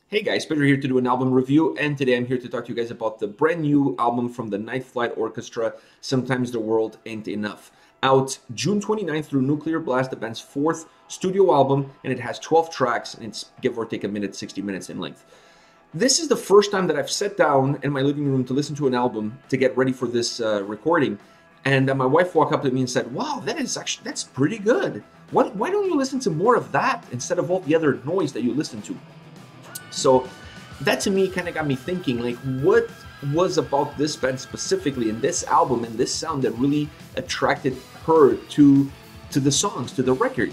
Hey guys, Peter here to do an album review, and today I'm here to talk to you guys about the brand new album from the Night Flight Orchestra, Sometimes the World Ain't Enough. Out June 29th through Nuclear Blast, the band's fourth studio album, and it has 12 tracks, and it's give or take a minute, 60 minutes in length. This is the first time that I've sat down in my living room to listen to an album to get ready for this recording, and my wife walked up to me and said, "Wow, that's pretty good. Why don't you listen to more of that instead of all the other noise that you listen to?" So that to me kind of got me thinking, like, what was about this band specifically in this album and this sound that really attracted her to the songs, to the record.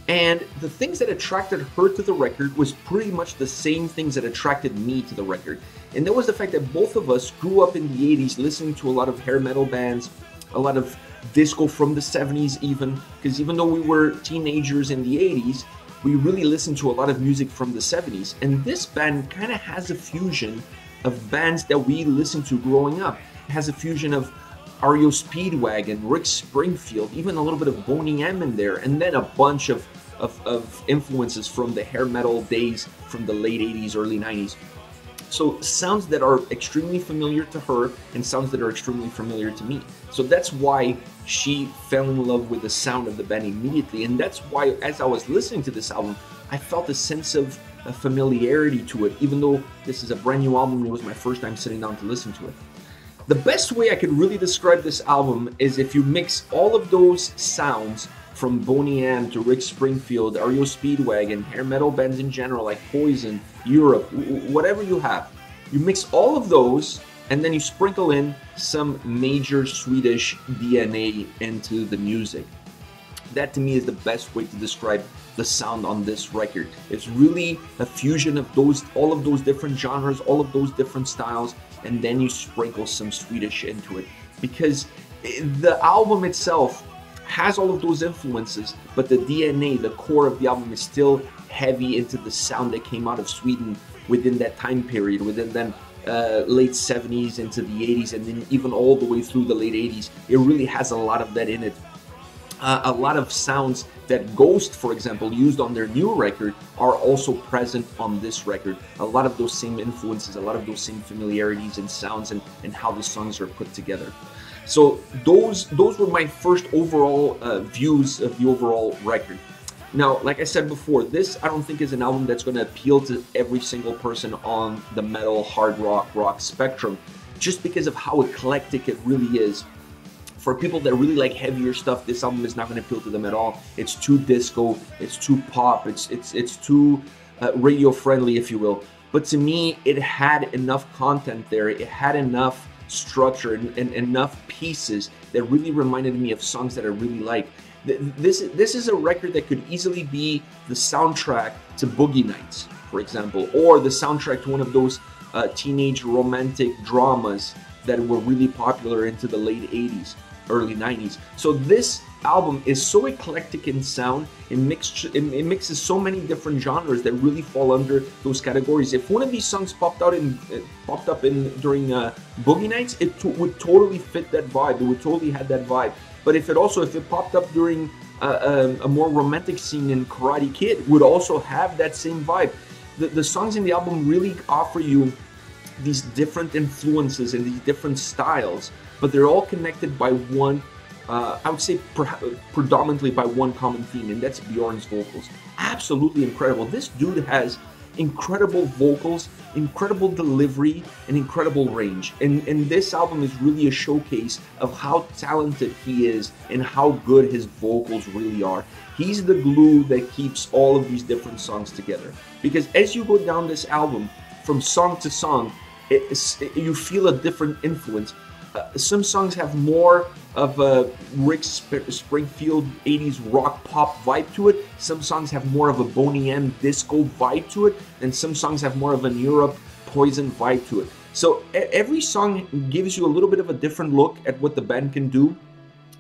And the things that attracted her to the record was pretty much the same things that attracted me to the record. And that was the fact that both of us grew up in the 80s listening to a lot of hair metal bands, a lot of disco from the 70s even, because even though we were teenagers in the 80s, we really listened to a lot of music from the 70s. And this band kind of has a fusion of bands that we listened to growing up. It has a fusion of REO Speedwagon, Rick Springfield, even a little bit of Boney M in there, and then a bunch of influences from the hair metal days from the late 80s, early 90s. So sounds that are extremely familiar to her and sounds that are extremely familiar to me. So that's why she fell in love with the sound of the band immediately. And that's why, as I was listening to this album, I felt a sense of familiarity to it, even though this is a brand new album and it was my first time sitting down to listen to it. The best way I could really describe this album is if you mix all of those sounds from Boney M to Rick Springfield, REO Speedwagon, hair metal bands in general like Poison, Europe, whatever you have. You mix all of those and then you sprinkle in some major Swedish DNA into the music. That to me is the best way to describe the sound on this record. It's really a fusion of all of those different genres, all of those different styles, and then you sprinkle some Swedish into it. Because the album itself has all of those influences, but the DNA, the core of the album is still heavy into the sound that came out of Sweden within that time period, within them late 70s into the 80s, and then even all the way through the late 80s. It really has a lot of that in it. A lot of sounds that Ghost, for example, used on their new record are also present on this record. A lot of those same influences, a lot of those same familiarities and sounds and how the songs are put together. So those were my first overall views of the overall record. Now, like I said before, this I don't think is an album that's going to appeal to every single person on the metal, hard rock spectrum, just because of how eclectic it really is. For people that really like heavier stuff, this album is not going to appeal to them at all. It's too disco, it's too pop, it's too radio friendly, if you will. But to me, it had enough content there. It had enough structure and enough pieces that really reminded me of songs that I really like. This is a record that could easily be the soundtrack to Boogie Nights, for example, or the soundtrack to one of those teenage romantic dramas that were really popular into the late 80s, early 90s. So this album is so eclectic in sound. It mixes so many different genres that really fall under those categories. If one of these songs popped up during Boogie Nights, it would totally fit that vibe. It would totally have that vibe. But if it popped up during a more romantic scene in Karate Kid, would also have that same vibe. The songs in the album really offer you these different influences and these different styles, but they're all connected by one, I would say predominantly by one common theme, and that's Bjorn's vocals. Absolutely incredible. This dude has incredible vocals, incredible delivery, and incredible range. And this album is really a showcase of how talented he is and how good his vocals really are. He's the glue that keeps all of these different songs together. Because as you go down this album, from song to song, you feel a different influence. Some songs have more of a Rick Springfield 80s rock pop vibe to it. Some songs have more of a Boney M disco vibe to it. And some songs have more of an Europe Poison vibe to it. So every song gives you a little bit of a different look at what the band can do.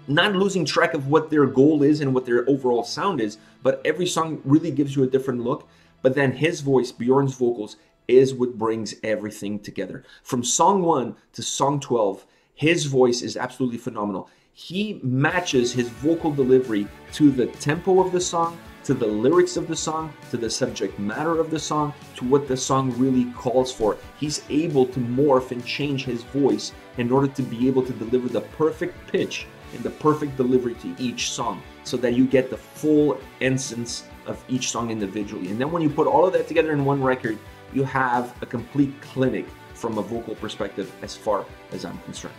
Not losing track of what their goal is and what their overall sound is, but every song really gives you a different look. But then his voice, Bjorn's vocals, is what brings everything together. From song 1 to song 12, his voice is absolutely phenomenal. He matches his vocal delivery to the tempo of the song, to the lyrics of the song, to the subject matter of the song, to what the song really calls for. He's able to morph and change his voice in order to be able to deliver the perfect pitch and the perfect delivery to each song, so that you get the full essence of each song individually. And then when you put all of that together in one record, you have a complete clinic from a vocal perspective as far as I'm concerned.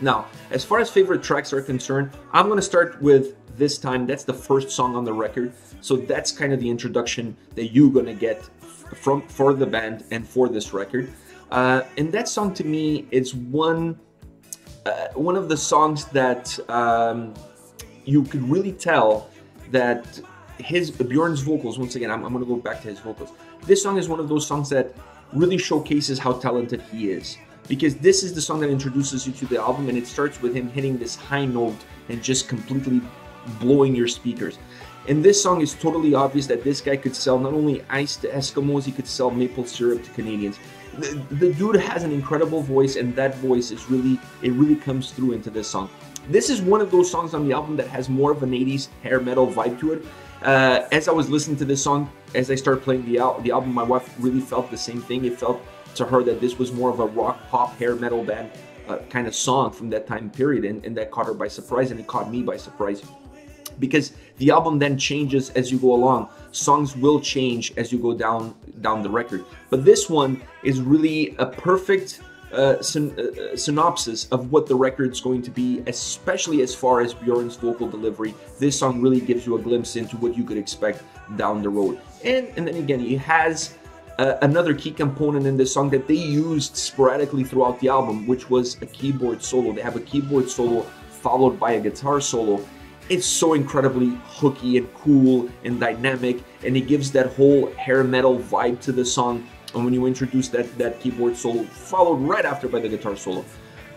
Now, as far as favorite tracks are concerned, I'm going to start with This Time. That's the first song on the record. So that's kind of the introduction that you're going to get for the band and for this record. And that song to me is one of the songs that you could really tell that Bjorn's vocals, once again, I'm going to go back to his vocals. This song is one of those songs that really showcases how talented he is, because this is the song that introduces you to the album, and it starts with him hitting this high note and just completely blowing your speakers. And this song is totally obvious that this guy could sell not only ice to Eskimos, he could sell maple syrup to Canadians. The dude has an incredible voice, and that voice is really comes through into this song. This is one of those songs on the album that has more of an 80s hair metal vibe to it. As I was listening to this song, as I started playing the album, my wife really felt the same thing. It felt to her that this was more of a rock, pop, hair metal band kind of song from that time period, and that caught her by surprise, and it caught me by surprise. Because the album then changes as you go along. Songs will change as you go down the record. But this one is really a perfect synopsis of what the record's going to be, especially as far as Bjorn's vocal delivery. This song really gives you a glimpse into what you could expect down the road. And then again, it has another key component in this song that they used sporadically throughout the album, which was a keyboard solo. They have a keyboard solo followed by a guitar solo. It's so incredibly hooky and cool and dynamic, and it gives that whole hair metal vibe to the song. And when you introduce that keyboard solo, followed right after by the guitar solo.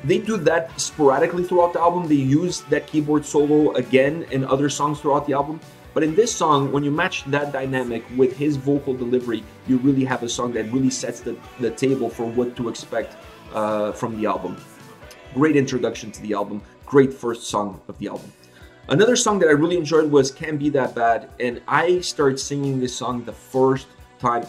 They do that sporadically throughout the album. They use that keyboard solo again in other songs throughout the album. But in this song, when you match that dynamic with his vocal delivery, you really have a song that really sets the table for what to expect from the album. Great introduction to the album. Great first song of the album. Another song that I really enjoyed was Can't Be That Bad, and I started singing this song the first time.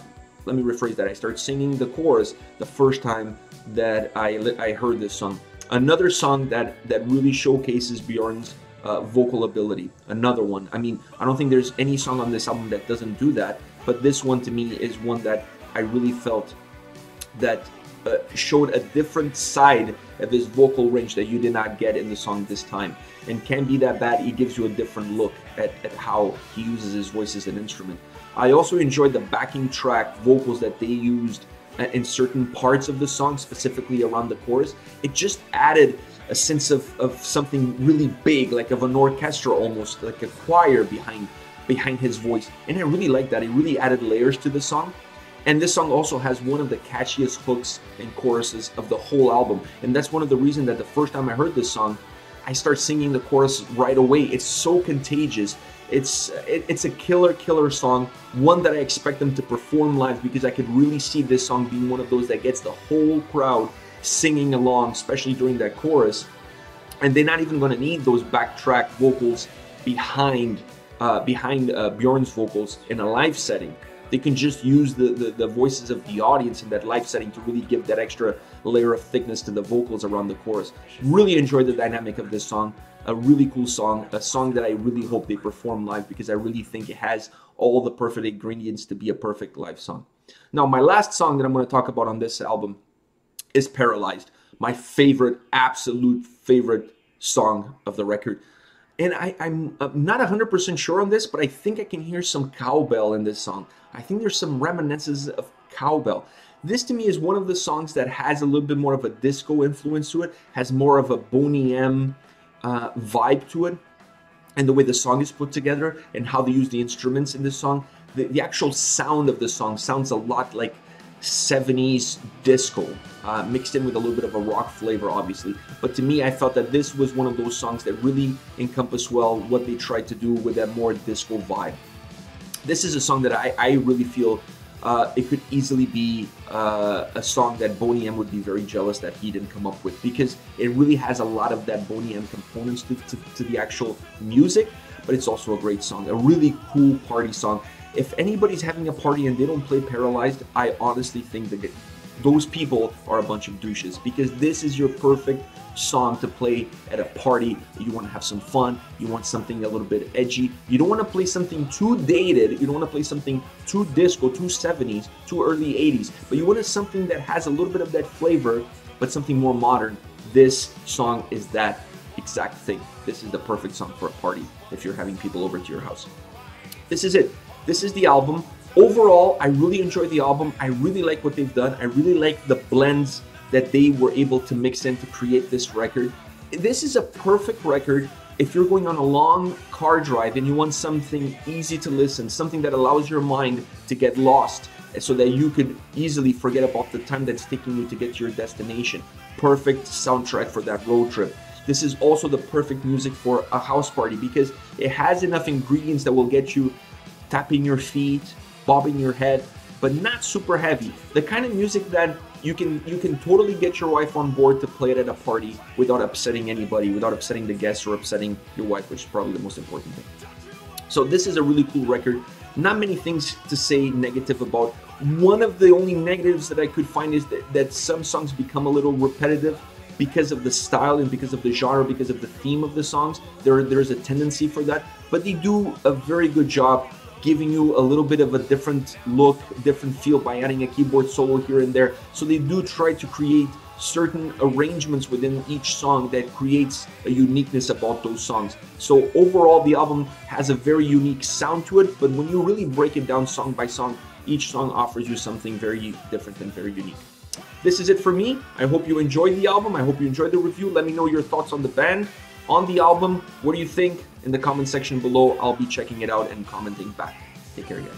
Let me rephrase that. I started singing the chorus the first time that I heard this song. Another song that really showcases Bjorn's vocal ability. Another one. I mean, I don't think there's any song on this album that doesn't do that, but this one to me is one that I really felt that showed a different side of his vocal range that you did not get in the song this time. And Can't Be That Bad, he gives you a different look at how he uses his voice as an instrument. I also enjoyed the backing track vocals that they used in certain parts of the song, specifically around the chorus. It just added a sense of something really big, like of an orchestra almost, like a choir behind his voice. And I really like that. It really added layers to the song. And this song also has one of the catchiest hooks and choruses of the whole album. And that's one of the reasons that the first time I heard this song, I start singing the chorus right away. It's so contagious. It's a killer song, one that I expect them to perform live, because I could really see this song being one of those that gets the whole crowd singing along, especially during that chorus. And they're not even going to need those backtrack vocals behind Bjorn's vocals in a live setting. They can just use the voices of the audience in that live setting to really give that extra layer of thickness to the vocals around the chorus. Really enjoyed the dynamic of this song. A really cool song, a song that I really hope they perform live, because I really think it has all the perfect ingredients to be a perfect live song. Now, my last song that I'm going to talk about on this album is Paralyzed, my favorite, absolute favorite song of the record. And I'm not 100% sure on this, but I think I can hear some cowbell in this song. I think there's some reminiscences of cowbell. This to me is one of the songs that has a little bit more of a disco influence to it, has more of a Boney M vibe to it, and the way the song is put together and how they use the instruments in this song. The actual sound of the song sounds a lot like 70s disco, mixed in with a little bit of a rock flavor, obviously. But to me, I felt that this was one of those songs that really encompass well what they tried to do with that more disco vibe. This is a song that I really feel it could easily be a song that Boney M would be very jealous that he didn't come up with, because it really has a lot of that Boney M components to the actual music, but it's also a great song, a really cool party song. If anybody's having a party and they don't play Paralyzed, I honestly think that those people are a bunch of douches, because this is your perfect song to play at a party. You want to have some fun, you want something a little bit edgy, you don't want to play something too dated, you don't want to play something too disco, too 70s, too early 80s, but you want something that has a little bit of that flavor, but something more modern. This song is that exact thing. This is the perfect song for a party if you're having people over to your house. This is it. This is the album. Overall, I really enjoy the album. I really like what they've done. I really like the blends that they were able to mix in to create this record. This is a perfect record if you're going on a long car drive and you want something easy to listen, something that allows your mind to get lost so that you could easily forget about the time that's taking you to get to your destination. Perfect soundtrack for that road trip. This is also the perfect music for a house party because it has enough ingredients that will get you tapping your feet, bobbing your head, but not super heavy. The kind of music that you can totally get your wife on board to play it at a party without upsetting anybody, without upsetting the guests or upsetting your wife, which is probably the most important thing. So this is a really cool record. Not many things to say negative about. One of the only negatives that I could find is that some songs become a little repetitive because of the style and because of the genre, because of the theme of the songs. There's a tendency for that, but they do a very good job giving you a little bit of a different look, different feel by adding a keyboard solo here and there. So they do try to create certain arrangements within each song that creates a uniqueness about those songs. So overall, the album has a very unique sound to it, but when you really break it down song by song, each song offers you something very different and very unique. This is it for me. I hope you enjoyed the album. I hope you enjoyed the review. Let me know your thoughts on the band, on the album. What do you think? In the comment section below, I'll be checking it out and commenting back. Take care, guys.